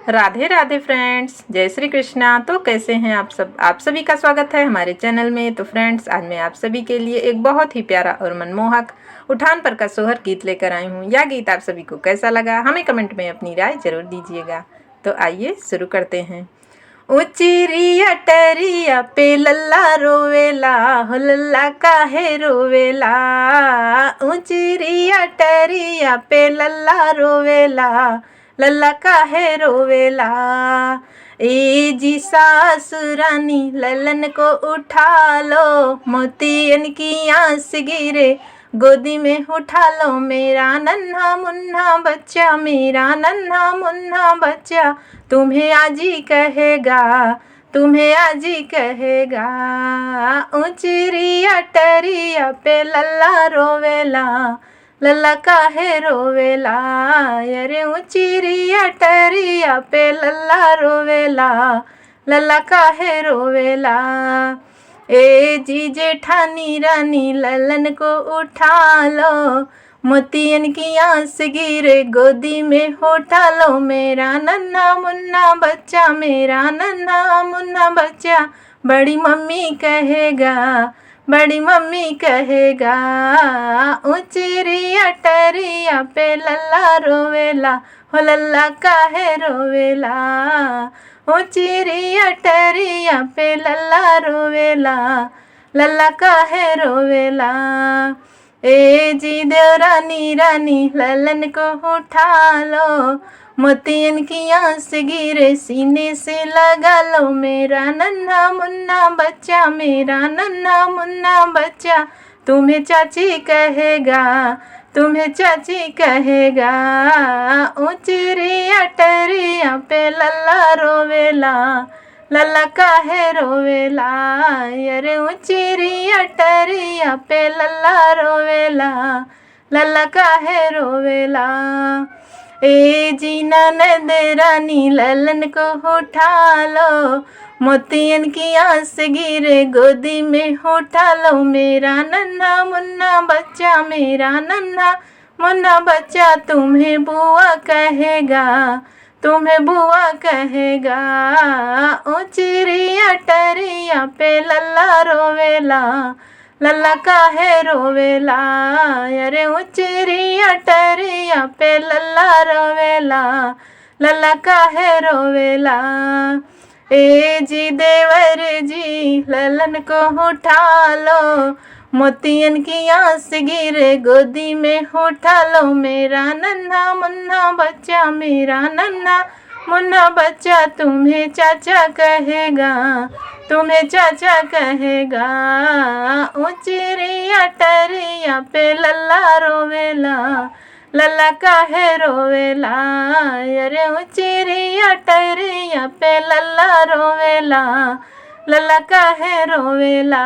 Radhe Radhe friends, जय श्री कृष्णा। तो कैसे हैं आप सब? आप सभी का स्वागत है हमारे चैनल में। तो फ्रेंड्स, आज मैं आप सभी के लिए एक बहुत ही प्यारा और मनमोहक उठान पर का सोहर गीत लेकर आई हूँ। यह गीत आप सभी को कैसा लगा हमें कमेंट में अपनी राय जरूर दीजिएगा। तो आइए शुरू करते हैं। उचिरिया टरिया पे लल्ला रोवेला, हो लल्ला काहे रोवेला। उचिरिया टरिया पे लल्ला रोवेला, लल्ला काहे रोवेला। ए जी सासुरानी ललन को उठा लो, मोतियन की आस गिरे गोदी में उठा लो। मेरा नन्हा मुन्ना बच्चा, मेरा नन्हा मुन्ना बच्चा, तुम्हें आज ही कहेगा, तुम्हें आज ही कहेगा। उचरिया टरिया पे लल्ला रोवेला, लल्ला काहे रोवेला। अरे उचरिया टरिया पे लल्ला रोवेला, लल्ला काहे रोवेला। ए जी जेठानी रानी ललन को उठा लो, मोतियन की आस गिरे गोदी में उठा लो। मेरा नन्हा मुन्ना बच्चा, मेरा नन्हा मुन्ना बच्चा, बड़ी मम्मी कहेगा, बड़ी मम्मी कहेगा। उचरिया टरिया पे लल्ला रोवेला, हो लल्ला काहे रोवेला। उचरिया टरिया पे लल्ला रोवेला, लल्ला काहे रोवेला। ए जी देवरानी रानी ललन को उठा लो, मोतियन की आस गिरे सीने से लगा लो। मेरा नन्हा मुन्ना बच्चा, मेरा नन्हा मुन्ना बच्चा, तुम्हें चाची कहेगा, तुम्हें चाची कहेगा। उचरिया टरिया पे लल्ला रोवेला, लल्ला काहे रोवेला। अरे उचरिया टरिया पे लल्ला रोवेला, लल्ला काहे रोवेला। ए जी ननद रानी ललन को उठा लो, मोतियन की आस गिरे गोदी में उठा लो। मेरा नन्हा मुन्ना बच्चा, मेरा नन्हा मुन्ना बच्चा, तुम्हें बुआ कहेगा, तुम्हें बुआ कहेगा। उचरिया टरिया पे लल्ला रोवेला, लल्ला काहे रोवेला। अरे उचरिया टरिया पे लल्ला रोवेला, लल्ला काहे रोवेला। ए जी देवर जी ललन को उठा लो, मोतियन की आस गिरे गोदी में उठा लो। मेरा नन्हा मुन्ना बच्चा, मेरा नन्हा मुन्ना बच्चा, तुम्हें चाचा कहेगा, तुम्हें चाचा कहेगा। उचरिया टरिया पे लल्ला रोवेला, लल्ला काहे रोवेला। अरे उचरिया टरिया पे लल्ला रोवेला, लल्ला काहे रोवेला।